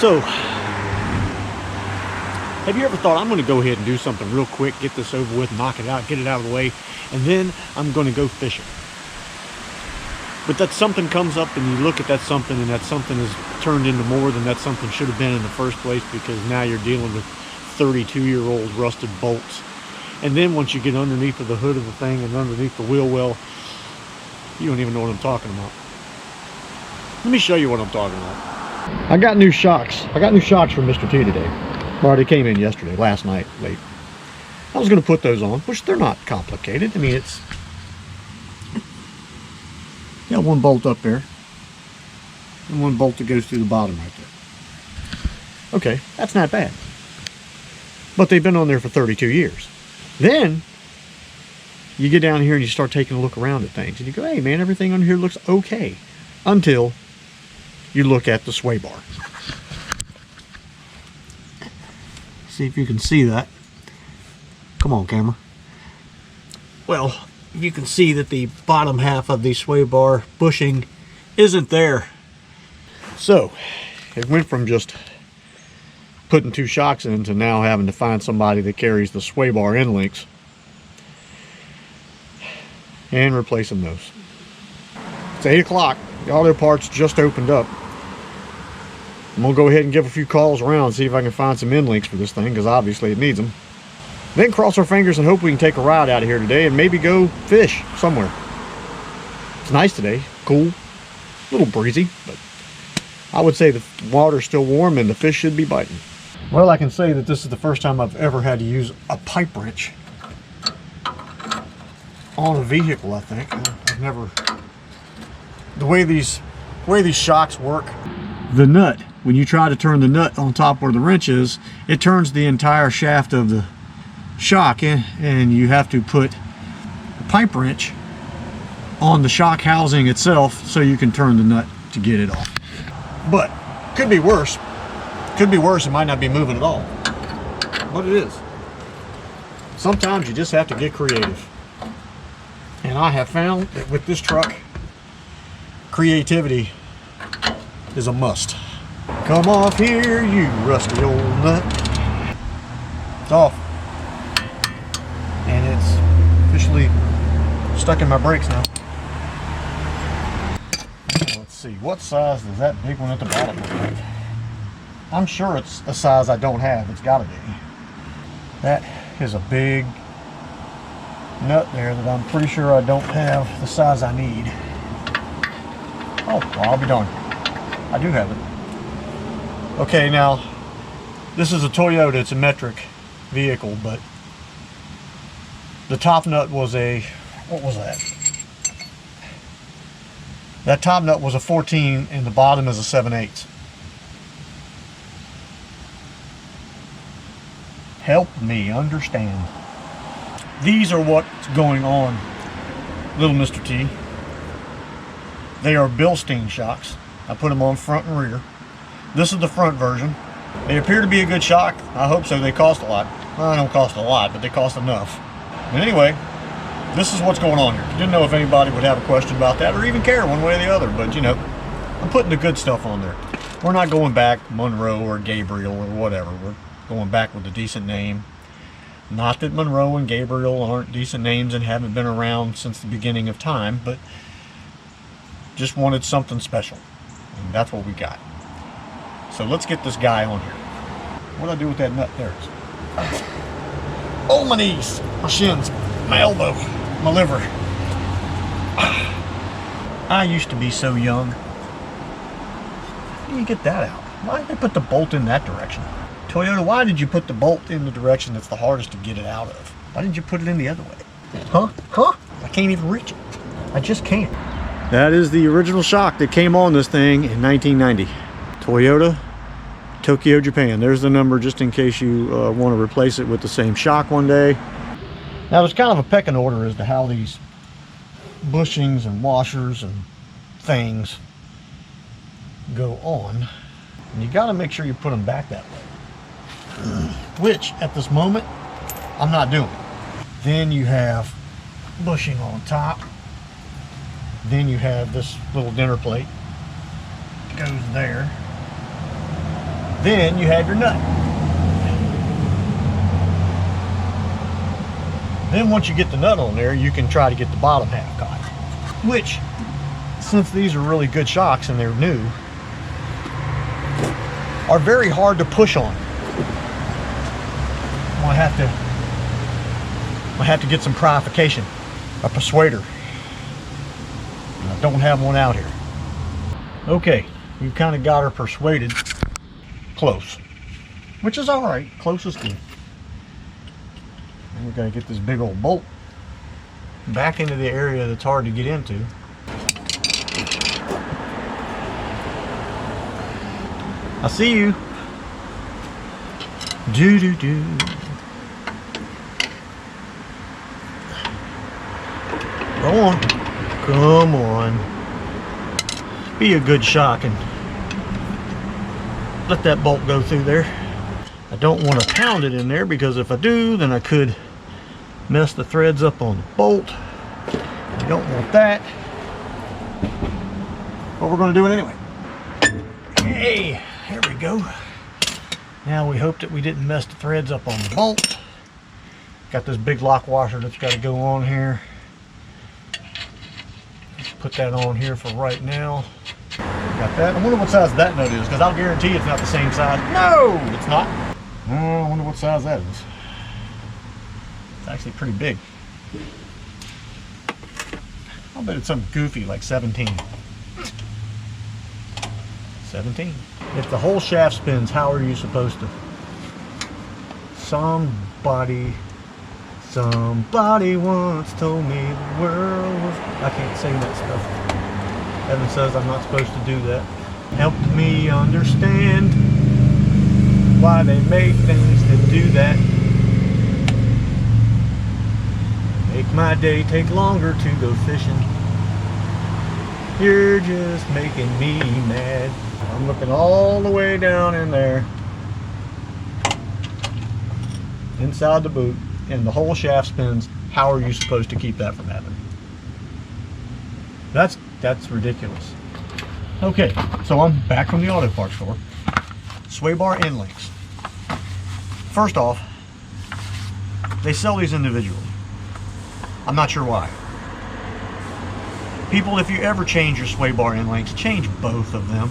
So, have you ever thought, I'm going to go ahead and do something real quick, get this over with, knock it out, get it out of the way, and then I'm going to go fishing. But that something comes up and you look at that something and that something is turned into more than that something should have been in the first place, because now you're dealing with 32-year-old rusted bolts. And then once you get underneath of the hood of the thing and underneath the wheel well, you don't even know what I'm talking about. Let me show you what I'm talking about. I got new shocks. I got new shocks from Mr. T today. Well, they came in yesterday, last night, late. I was going to put those on, which they're not complicated. I mean, it's... got one bolt up there. And one bolt that goes through the bottom right there. Okay, that's not bad. But they've been on there for 32 years. Then, you get down here and you start taking a look around at things. And you go, hey man, everything on here looks okay. Until you look at the sway bar. See if you can see that. Come on, camera. Well, you can see that the bottom half of the sway bar bushing isn't there. So, it went from just putting two shocks in to now having to find somebody that carries the sway bar end links and replacing those. It's 8 o'clock. The auto parts just opened up. I'm going to go ahead and give a few calls around and see if I can find some end links for this thing, because obviously it needs them. Then cross our fingers and hope we can take a ride out of here today and maybe go fish somewhere. It's nice today, cool, a little breezy, but I would say the water's still warm and the fish should be biting. Well, I can say that this is the first time I've ever had to use a pipe wrench on a vehicle, I think. I've never... The way these shocks work, the nut, when you try to turn the nut on top where the wrench is, it turns the entire shaft of the shock in, and you have to put a pipe wrench on the shock housing itself so you can turn the nut to get it off. But could be worse. Could be worse. It might not be moving at all. But it is. Sometimes you just have to get creative. And I have found that with this truck, creativity is a must. Come off here, you rusty old nut. It's off. And it's officially stuck in my brakes now. Let's see, what size does that big one at the bottom look like? I'm sure it's a size I don't have. It's gotta be. That is a big nut there that I'm pretty sure I don't have the size I need. Oh, well, I'll be darned. I do have it. Okay, now, this is a Toyota. It's a metric vehicle, but the top nut was a, what was that? That top nut was a 14 and the bottom is a 7/8. Help me understand. These are what's going on, little Mr. T. They are Bilstein Shocks. I put them on front and rear. This is the front version. They appear to be a good shock. I hope so. They cost a lot. Well, they don't cost a lot, but they cost enough. But anyway, this is what's going on here. Didn't know if anybody would have a question about that or even care one way or the other, but you know, I'm putting the good stuff on there. We're not going back Monroe or Gabriel or whatever. We're going back with a decent name. Not that Monroe and Gabriel aren't decent names and haven't been around since the beginning of time, but just wanted something special. And that's what we got. So let's get this guy on here. What do I do with that nut? There it is. Oh, my knees, my shins, my elbow, my liver. I used to be so young. How do you get that out? Why did they put the bolt in that direction? Toyota, why did you put the bolt in the direction that's the hardest to get it out of? Why didn't you put it in the other way? Huh? I can't even reach it. I just can't. That is the original shock that came on this thing in 1990. Toyota Tokyo, Japan. There's the number just in case you want to replace it with the same shock one day. Now there's kind of a pecking order as to how these bushings and washers and things go on. And you got to make sure you put them back that way. Which at this moment I'm not doing. Then you have bushing on top. Then you have this little dinner plate. Goes there. Then you have your nut. Then once you get the nut on there, you can try to get the bottom half caught. Which, since these are really good shocks and they're new, are very hard to push on. I have to get some purification, a persuader. And I don't have one out here. Okay, we've kind of got her persuaded close, which is all right. Close is good. And we're going to get this big old bolt back into the area that's hard to get into. I see you. Do do do. Go on. Come on. Be a good shock and let that bolt go through there. I don't want to pound it in there because if I do, then I could mess the threads up on the bolt. I don't want that. But we're going to do it anyway. Hey, here we go. Now we hope that we didn't mess the threads up on the bolt. Got this big lock washer that's got to go on here. Let's put that on here for right now. Got that. I wonder what size that nut is, because I'll guarantee it's not the same size. No, it's not. I wonder what size that is. It's actually pretty big. I'll bet it's something goofy like 17. 17. If the whole shaft spins, how are you supposed to? Somebody once told me the world was... I can't sing that stuff. Evan says I'm not supposed to do that. Helped me understand why they make things that do that. Make my day take longer to go fishing. You're just making me mad. I'm looking all the way down in there, inside the boot, and the whole shaft spins. How are you supposed to keep that from happening? That's ridiculous. Okay, so I'm back from the auto parts store. Sway bar end links. First off, they sell these individually. I'm not sure why. People, if you ever change your sway bar end links, change both of them.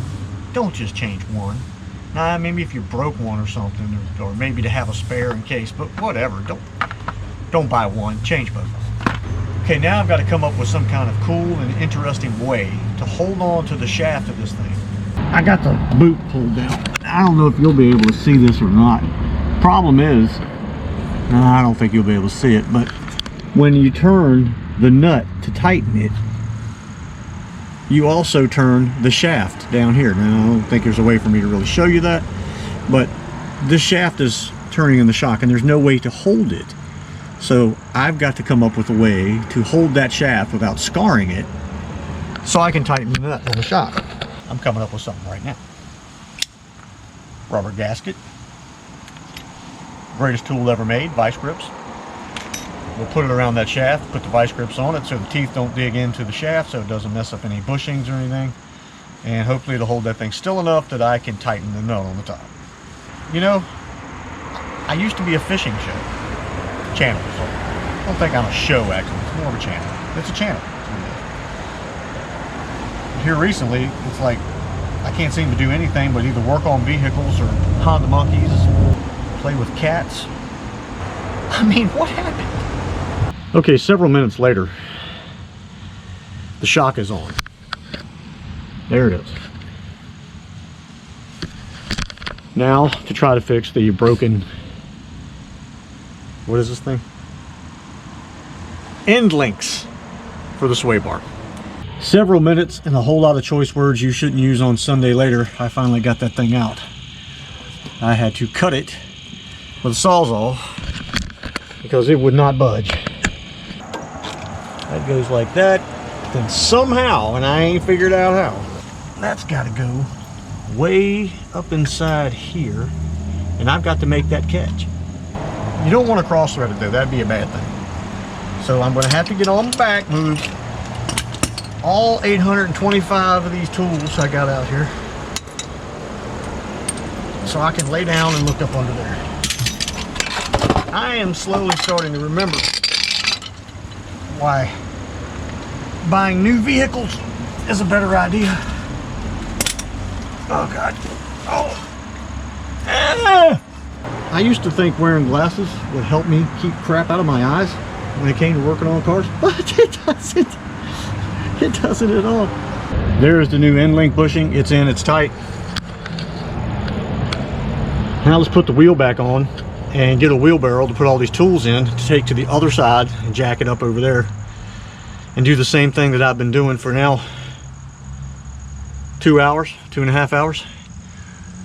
Don't just change one. Now, maybe if you broke one or something, or maybe to have a spare in case, but whatever. Don't buy one. Change both of them. Okay, now I've got to come up with some kind of cool and interesting way to hold on to the shaft of this thing. I got the boot pulled down. I don't know if you'll be able to see this or not. Problem is, no, I don't think you'll be able to see it, but when you turn the nut to tighten it, you also turn the shaft down here. Now, I don't think there's a way for me to really show you that, but this shaft is turning in the shock and there's no way to hold it. So I've got to come up with a way to hold that shaft without scarring it so I can tighten the nut on the shock. I'm coming up with something right now. Rubber gasket. Greatest tool ever made, vice grips. We'll put it around that shaft, put the vice grips on it so the teeth don't dig into the shaft, so it doesn't mess up any bushings or anything. And hopefully it'll hold that thing still enough that I can tighten the nut on the top. You know, I used to be a fishing channel, so I don't think I'm a show actually, it's more of a channel. It's a channel. Here recently, it's like I can't seem to do anything but either work on vehicles or Honda monkeys, play with cats. I mean, what happened? Okay, several minutes later, the shock is on. There it is. Now, to try to fix the broken, what is this thing? End links for the sway bar. Several minutes and a whole lot of choice words you shouldn't use on Sunday later. I finally got that thing out. I had to cut it with a sawzall because it would not budge. That goes like that. Then somehow, and I ain't figured out how, that's got to go way up inside here, and I've got to make that catch. You don't want to cross thread it though, that'd be a bad thing. So I'm going to have to get on the back, move all 825 of these tools I got out here so I can lay down and look up under there. I am slowly starting to remember why buying new vehicles is a better idea. Oh God. Oh. Ah! I used to think wearing glasses would help me keep crap out of my eyes when it came to working on cars, but it doesn't. It doesn't at all. There's the new end link bushing. It's in, it's tight. Now let's put the wheel back on and get a wheelbarrow to put all these tools in to take to the other side and jack it up over there and do the same thing that I've been doing for now 2 hours, 2.5 hours.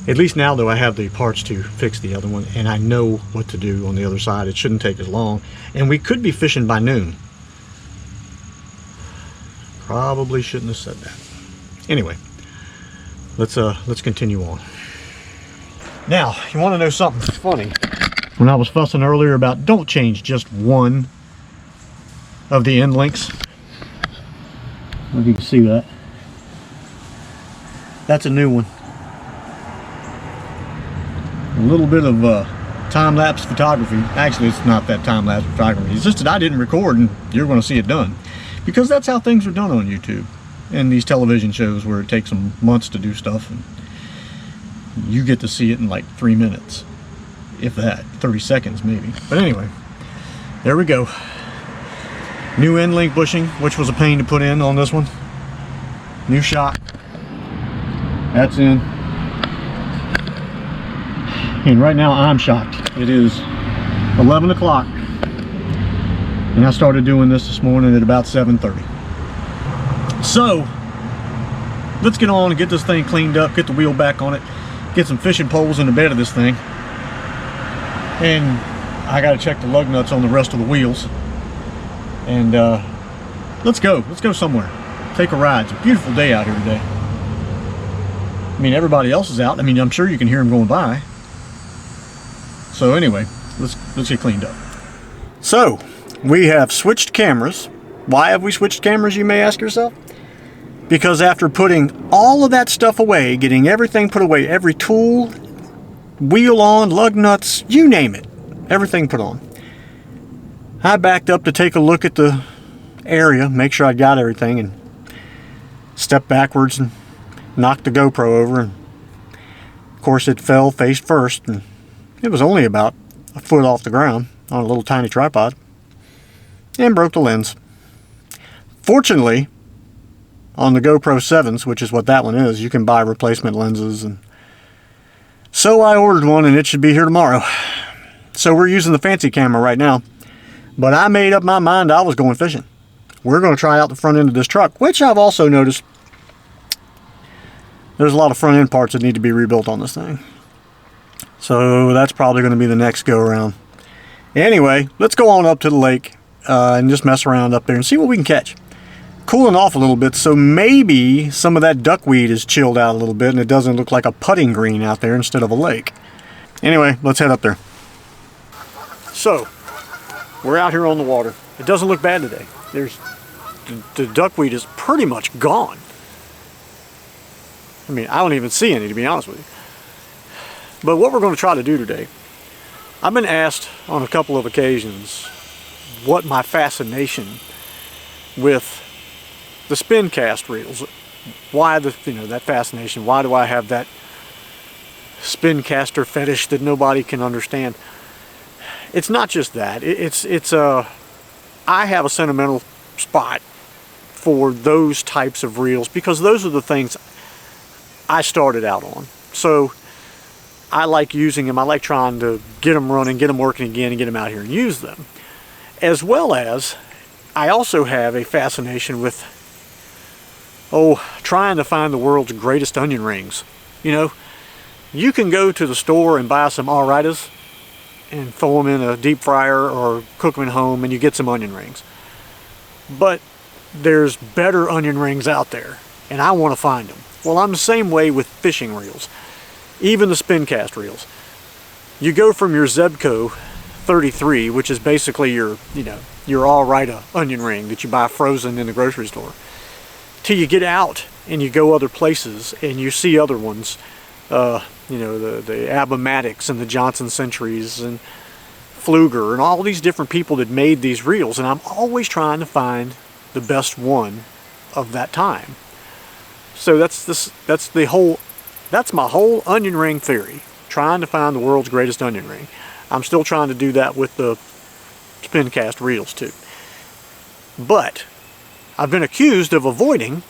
At least now though I have the parts to fix the other one and I know what to do on the other side. It shouldn't take as long, and we could be fishing by noon. Probably shouldn't have said that. Anyway, let's continue on. Now, you want to know something funny? When I was fussing earlier about don't change just one of the end links. I don't know if you can see that. That's a new one. A little bit of time-lapse photography. Actually, it's not that time-lapse photography. It's just that I didn't record and you're going to see it done. Because that's how things are done on YouTube. And these television shows where it takes them months to do stuff. And you get to see it in like 3 minutes. If that. 30 seconds maybe. But anyway. There we go. New end link bushing, which was a pain to put in on this one. New shock. That's in. And right now I'm shocked. It is 11 o'clock. And I started doing this morning at about 7:30. So, let's get on and get this thing cleaned up, get the wheel back on it, get some fishing poles in the bed of this thing. And I gotta check the lug nuts on the rest of the wheels. And let's go somewhere. Take a ride. It's a beautiful day out here today. I mean, everybody else is out. I mean, I'm sure you can hear them going by. So anyway, let's get cleaned up. So, we have switched cameras. Why have we switched cameras, you may ask yourself? Because after putting all of that stuff away, getting everything put away, every tool, wheel on, lug nuts, you name it, everything put on, I backed up to take a look at the area, make sure I got everything, and stepped backwards and knocked the GoPro over. And of course it fell face first, and it was only about a foot off the ground on a little tiny tripod, and broke the lens. Fortunately, on the GoPro 7s, which is what that one is, you can buy replacement lenses, and so I ordered one and it should be here tomorrow. So we're using the fancy camera right now, but I made up my mind I was going fishing. We're going to try out the front end of this truck, which I've also noticed there's a lot of front end parts that need to be rebuilt on this thing. So that's probably going to be the next go around. Anyway, let's go on up to the lake and just mess around up there and see what we can catch. Cooling off a little bit, so maybe some of that duckweed is chilled out a little bit and it doesn't look like a putting green out there instead of a lake. Anyway, let's head up there. So, we're out here on the water. It doesn't look bad today. The duckweed is pretty much gone. I mean, I don't even see any, to be honest with you. But what we're going to try to do today, I've been asked on a couple of occasions what my fascination with the spin cast reels, why that fascination, why do I have that spin caster fetish that nobody can understand? It's not just that. I have a sentimental spot for those types of reels because those are the things I started out on. So I like using them. I like trying to get them running, get them working again, and get them out here and use them. As well as I also have a fascination with trying to find the world's greatest onion rings. You know, You can go to the store and buy some Aritas and throw them in a deep fryer or cook them at home and you get some onion rings. But there's better onion rings out there and I want to find them. Well, I'm the same way with fishing reels, even the spin cast reels. You go from your Zebco 33, which is basically your Alrita onion ring that you buy frozen in the grocery store, till you get out and you go other places and you see other ones, the Abomatics and the Johnson Centuries and Pfluger and all these different people that made these reels, and I'm always trying to find the best one of that time. So that's my whole onion ring theory, trying to find the world's greatest onion ring. I'm still trying to do that with the spin cast reels too. But I've been accused of avoiding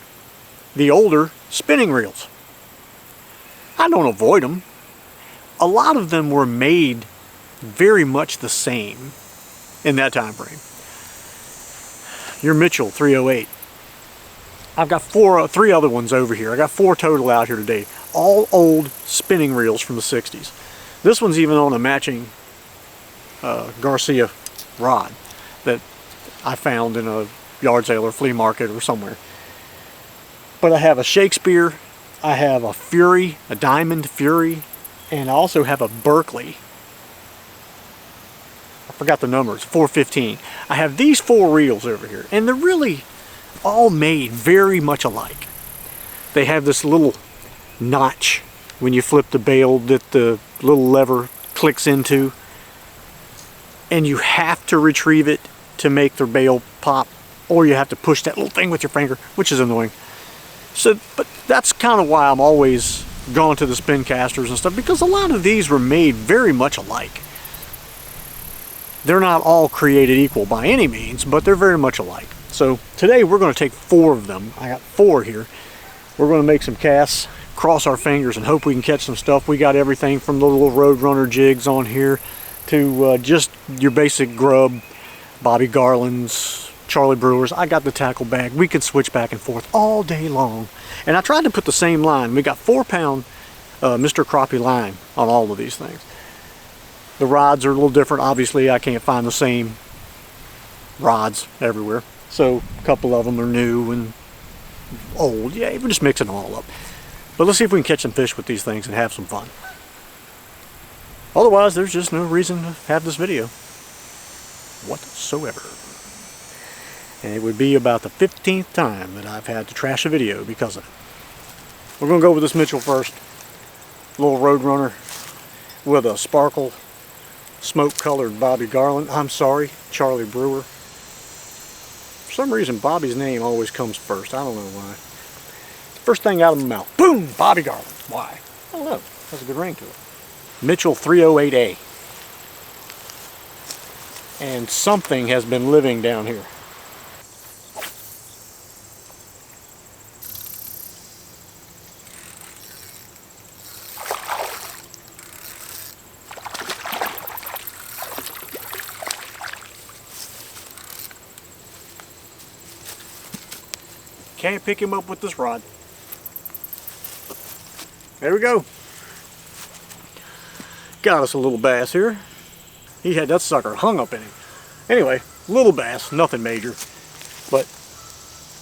the older spinning reels. I don't avoid them. A lot of them were made very much the same in that time frame. Your Mitchell 308. I've got three other ones over here. I got 4 total out here today. All old spinning reels from the 60s. This one's even on a matching Garcia rod that I found in a yard sale or flea market or somewhere. But I have a Shakespeare, I have a Fury, a Diamond Fury, and I also have a Berkeley. I forgot the numbers, 415. I have these 4 reels over here, and they're really all made very much alike. They have this little notch when you flip the bail that the little lever clicks into, and you have to retrieve it to make the bail pop, or you have to push that little thing with your finger, which is annoying. So, but that's kind of why I'm always going to the spin casters and stuff, because a lot of these were made very much alike. They're not all created equal by any means, but they're very much alike. So today we're going to take 4 of them. I got 4 here. We're going to make some casts, cross our fingers, and hope we can catch some stuff. We got everything from the little Roadrunner jigs on here to just your basic grub, Bobby Garland's, Charlie Brewer's. I got the tackle bag. We could switch back and forth all day long. And I tried to put the same line. We got 4-pound Mr. Crappie line on all of these things. The rods are a little different. Obviously, I can't find the same rods everywhere. So a couple of them are new and old. Yeah, we're just mixing them all up. But let's see if we can catch some fish with these things and have some fun. Otherwise, there's just no reason to have this video whatsoever. And it would be about the 15th time that I've had to trash a video because of it. We're going to go with this Mitchell first. Little Roadrunner with a sparkle smoke-colored Bobby Garland. I'm sorry, Charlie Brewer. For some reason, Bobby's name always comes first. I don't know why. First thing out of my mouth, boom, Bobby Garland. Why? I don't know. Has a good ring to it. Mitchell 308A. And something has been living down here. Can't pick him up with this rod. There we go. Got us a little bass here. He had that sucker hung up in him. Anyway, little bass, nothing major. But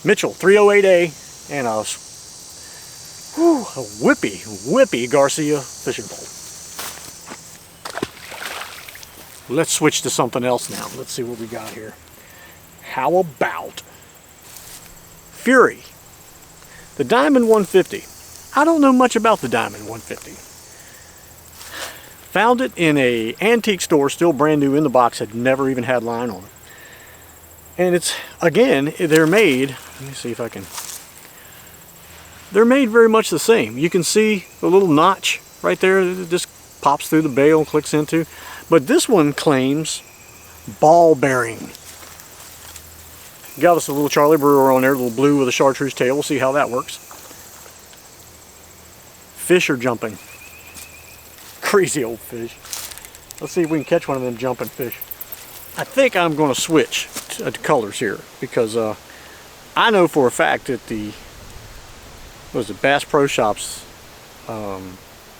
Mitchell 308A and a whippy Garcia fishing pole. Let's switch to something else now. Let's see what we got here. How about Fury, the Diamond 150. I don't know much about the Diamond 150. Found it in a antique store, still brand new in the box, had never even had line on it. And it's, again, they're made, let me see if I can, they're made very much the same. You can see the little notch right there that just pops through the bail and clicks into. But this one claims ball bearing. Got us a little Charlie Brewer on there, a little blue with a chartreuse tail. We'll see how that works. Fish are jumping. Crazy old fish. Let's see if we can catch one of them jumping fish. I think I'm going to switch to colors here because I know for a fact that the Bass Pro Shops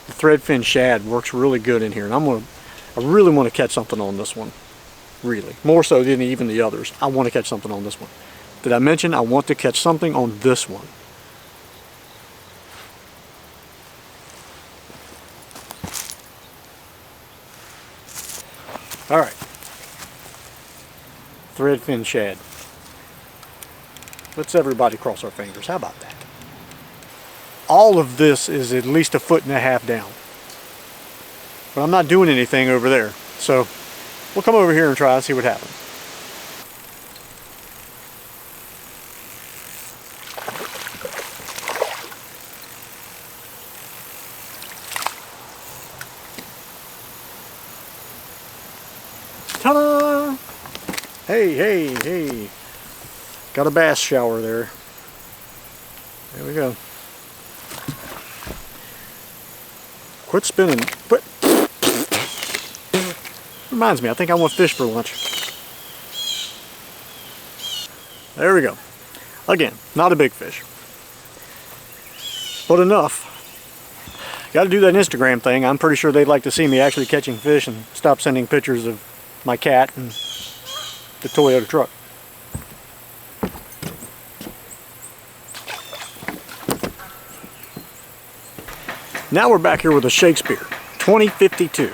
The threadfin shad works really good in here, and I really want to catch something on this one. Really, more so than even the others. I want to catch something on this one. Did I mention I want to catch something on this one? All right, threadfin shad. Let's everybody cross our fingers. How about that? All of this is at least 1.5 feet down. But I'm not doing anything over there. So we'll come over here and try and see what happens. Ta-da! Hey, hey, hey. Got a bass shower there. There we go. Quit spinning. Quit. Reminds me, I think I want fish for lunch. There we go. Again, not a big fish, but enough. Got to do that Instagram thing. I'm pretty sure they'd like to see me actually catching fish and stop sending pictures of my cat and the Toyota truck. Now we're back here with a Shakespeare 2052.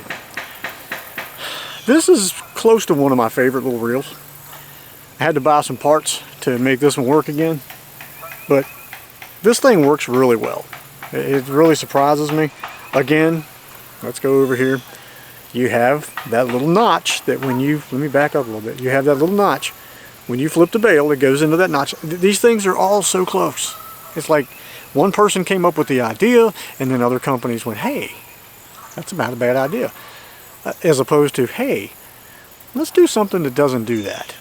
This is close to one of my favorite little reels. I had to buy some parts to make this one work again, but this thing works really well. It really surprises me. Again, let's go over here. You have that little notch that when you, let me back up a little bit. You have that little notch. When you flip the bail, it goes into that notch. These things are all so close. It's like one person came up with the idea, and then other companies went, hey, that's about a bad idea. As opposed to, hey, let's do something that doesn't do that.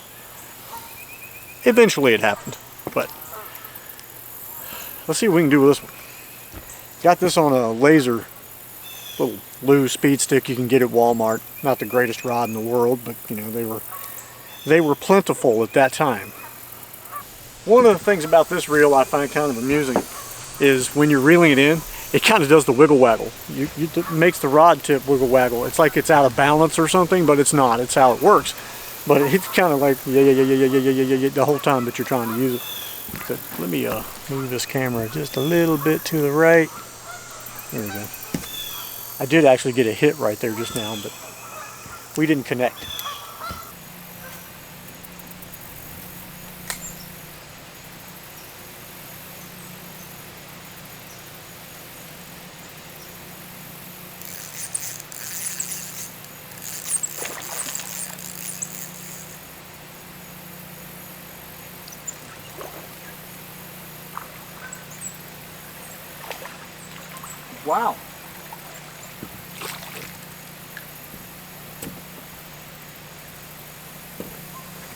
Eventually it happened, but let's see what we can do with this one. Got this on a laser little Lou speed stick you can get at Walmart. Not the greatest rod in the world, but you know, they were plentiful at that time. One of the things about this reel I find kind of amusing is when you're reeling it in, it kind of does the wiggle waggle. It makes the rod tip wiggle waggle. It's like it's out of balance or something, but it's not. It's how it works. But it's kind of like yeah the whole time that you're trying to use it. So let me move this camera just a little bit to the right. There we go. I did actually get a hit right there just now, but we didn't connect. Wow.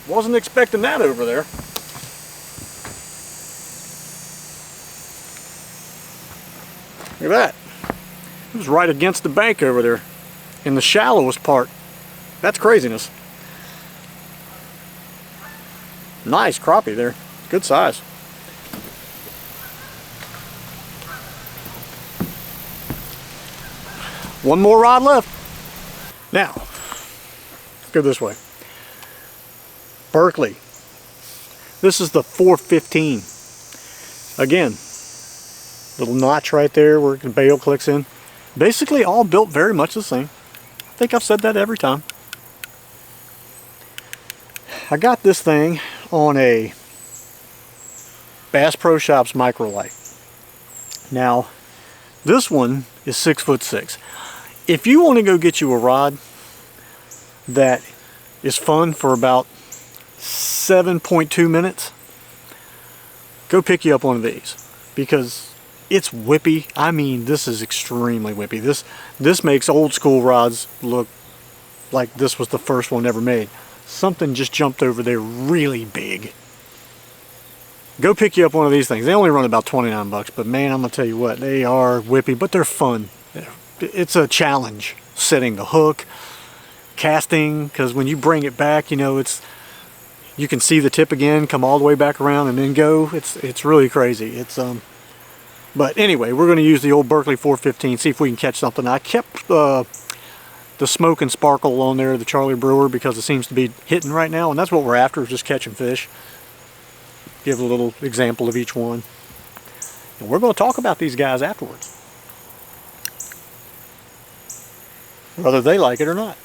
Wasn't expecting that over there. Look at that. It was right against the bank over there in the shallowest part. That's craziness. Nice crappie there. Good size. One more rod left. Now, let's go this way. Berkeley. This is the 415. Again, little notch right there where the bail clicks in. Basically all built very much the same. I think I've said that every time. I got this thing on a Bass Pro Shops microlight. Now, this one is 6'6". If you want to go get you a rod that is fun for about 7.2 minutes, go pick you up one of these, because it's whippy. I mean, this is extremely whippy. This makes old school rods look like this was the first one ever made. Something just jumped over there really big. Go pick you up one of these things. They only run about 29 bucks, but man, I'm gonna tell you what, they are whippy, but they're fun. It's a challenge setting the hook, casting, because when you bring it back, you know, you can see the tip again, come all the way back around and then go. It's really crazy. It's But anyway, we're going to use the old Berkeley 415, see if we can catch something. I kept the Smoke and Sparkle on there, the Charlie Brewer, because it seems to be hitting right now, and that's what we're after, is just catching fish. Give a little example of each one. And we're going to talk about these guys afterwards, whether they like it or not.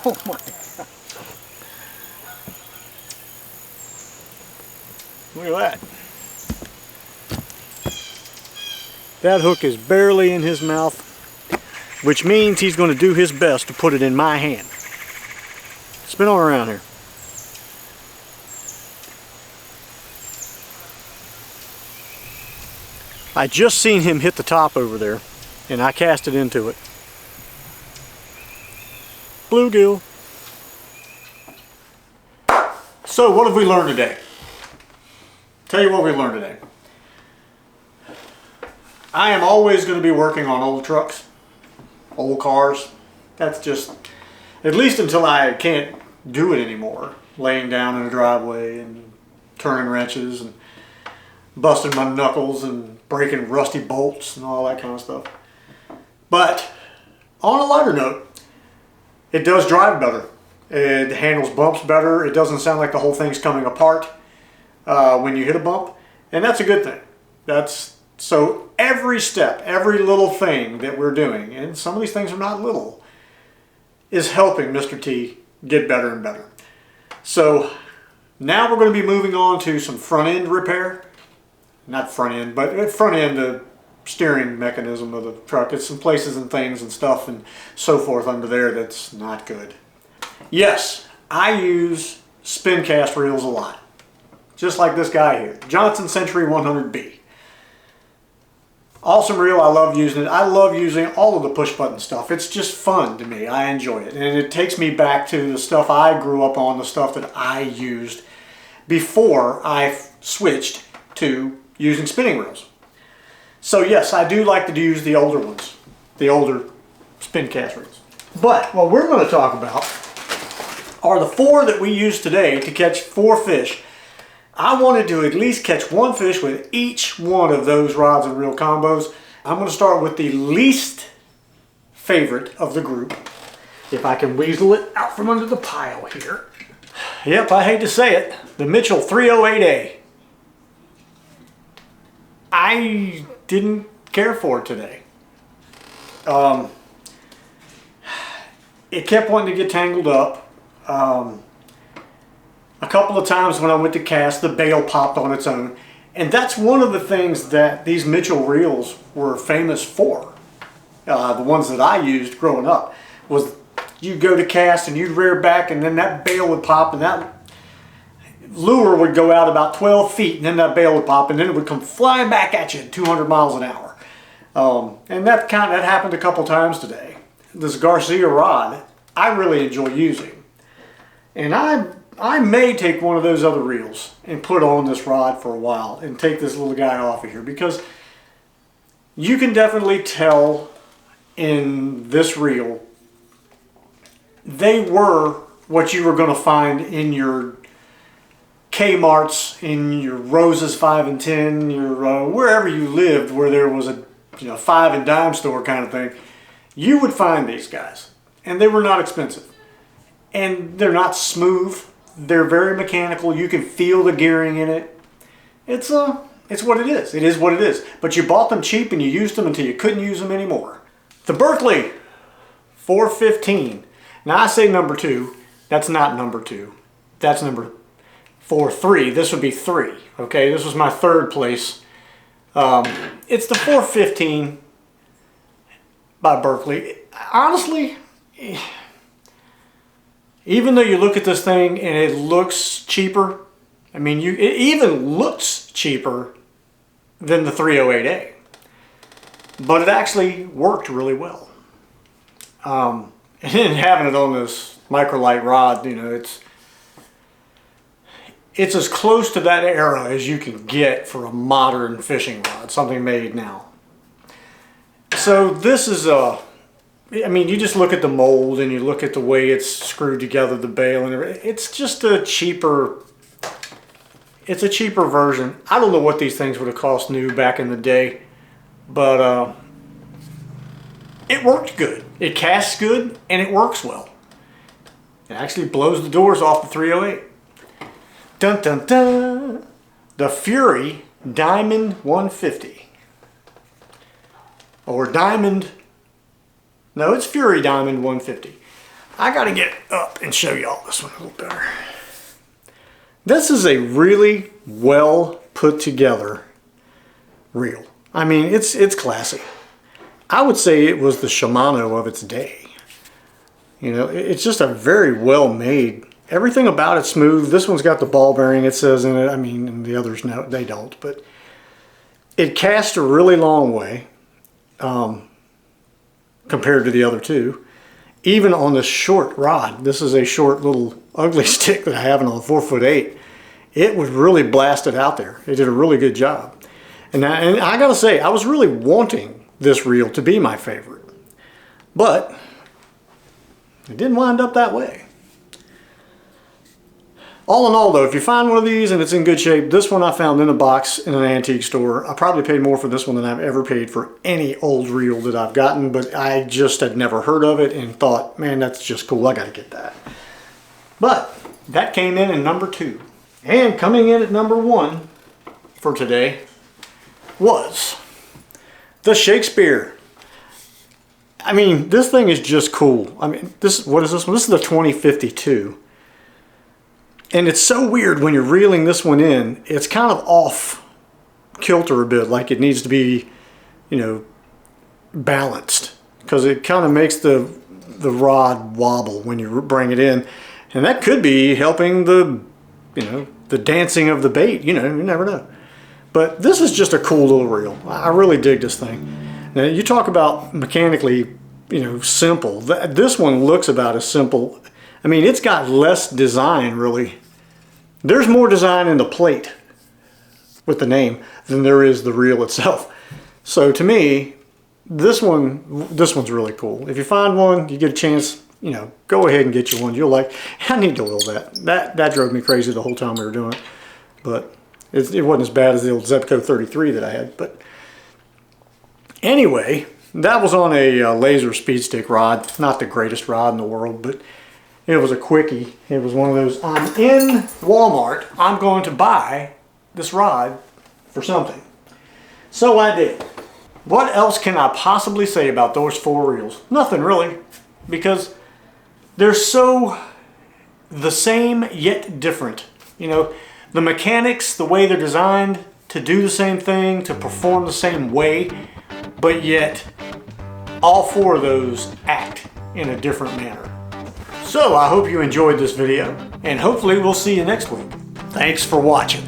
Oh my God. Look at that. That hook is barely in his mouth, which means he's going to do his best to put it in my hand. Spin on around here. I just seen him hit the top over there, and I cast it into it. Bluegill. So what have we learned today? Tell you what we learned today. I am always going to be working on old trucks, old cars. That's just, at least until I can't do it anymore. Laying down in a driveway and turning wrenches and busting my knuckles and breaking rusty bolts and all that kind of stuff. But on a lighter note, it does drive better. It handles bumps better. It doesn't sound like the whole thing's coming apart when you hit a bump. And that's a good thing. So every step, every little thing that we're doing, and some of these things are not little, is helping Mr. T get better and better. So now we're going to be moving on to some front end repair. Not front end, but front end, the steering mechanism of the truck. It's some places and things and stuff and so forth under there that's not good. Yes, I use spin cast reels a lot. Just like this guy here, Johnson Century 100B. Awesome reel, I love using it. I love using all of the push button stuff. It's just fun to me. I enjoy it. And it takes me back to the stuff I grew up on, the stuff that I used before I switched to using spinning reels. So yes, I do like to use the older ones, the older spin cast reels. But what we're going to talk about are the 4 that we use today to catch 4 fish. I wanted to at least catch 1 fish with each one of those rods and reel combos. I'm going to start with the least favorite of the group. If I can weasel it out from under the pile here. Yep, I hate to say it, the Mitchell 308A. I didn't care for it today. It kept wanting to get tangled up. A couple of times when I went to cast, the bail popped on its own. And that's one of the things that these Mitchell reels were famous for. The ones that I used growing up was you'd go to cast and you'd rear back and then that bail would pop and that lure would go out about 12 feet and then that bail would pop and then it would come flying back at you at 200 miles an hour. And that happened a couple times today. This Garcia rod, I really enjoy using. And I may take one of those other reels and put on this rod for a while and take this little guy off of here, because you can definitely tell in this reel they were what you were going to find in your Kmart's, in your Rose's 5 and 10, your wherever you lived where there was a 5 and dime store kind of thing. You would find these guys, and they were not expensive, and they're not smooth. They're very mechanical. You can feel the gearing in it. It's what it is. It is what it is. But you bought them cheap and you used them until you couldn't use them anymore. The Berkeley 415. Now I say number 2. That's not number 2. That's number 3. This would be 3. Okay, this was my 3rd place. It's the 415 by Berkeley. Honestly, even though you look at this thing and it looks cheaper, I mean, it even looks cheaper than the 308A. but it actually worked really well. And then having it on this microlight rod, you know, it's as close to that era as you can get for a modern fishing rod, something made now. So this is I mean, you just look at the mold and you look at the way it's screwed together, the bail and everything. It's just a cheaper version. I don't know what these things would have cost new back in the day, but it worked good. It casts good and it works well. It actually blows the doors off the 308. Dun dun dun! The Fury Diamond 150. Or Diamond... No, it's Fury Diamond 150. I gotta get up and show y'all this one a little better. This is a really well put together reel. I mean, it's classy. I would say it was the Shimano of its day. You know, it's just a very well made. Everything about it's smooth. This one's got the ball bearing, it says in it. I mean, and the others, no, they don't. But it casts a really long way compared to the other two. Even on the short rod, this is a short little ugly stick that I have on a 4'8". It was really blasted out there. It did a really good job. And I gotta say, I was really wanting this reel to be my favorite. But it didn't wind up that way. All in all though, if you find one of these and it's in good shape, this one I found in a box in an antique store. I probably paid more for this one than I've ever paid for any old reel that I've gotten, but I just had never heard of it and thought, man, that's just cool, I gotta get that. But that came in at number 2. And coming in at number 1 for today was the Shakespeare. I mean, this thing is just cool. I mean, what is this one? This is the 2052. And it's so weird when you're reeling this one in. It's kind of off kilter a bit, like it needs to be, you know, balanced, because it kind of makes the rod wobble when you bring it in, and that could be helping the, you know, the dancing of the bait. You know, you never know. But this is just a cool little reel. I really dig this thing. Now you talk about mechanically, you know, simple. This one looks about as simple. I mean, it's got less design really. There's more design in the plate with the name than there is the reel itself. So to me, this one's really cool. If you find one, you get a chance, you know, go ahead and get you one. You'll like. I need to oil that. That drove me crazy the whole time we were doing it, but it wasn't as bad as the old Zebco 33 that I had. But anyway, that was on a laser speed stick rod. Not the greatest rod in the world, but it was a quickie. It was one of those, I'm in Walmart, I'm going to buy this rod for something. So I did. What else can I possibly say about those 4 reels? Nothing really, because they're so the same yet different. You know, the mechanics, the way they're designed to do the same thing, to perform the same way, but yet all 4 of those act in a different manner. So I hope you enjoyed this video, and hopefully we'll see you next week. Thanks for watching.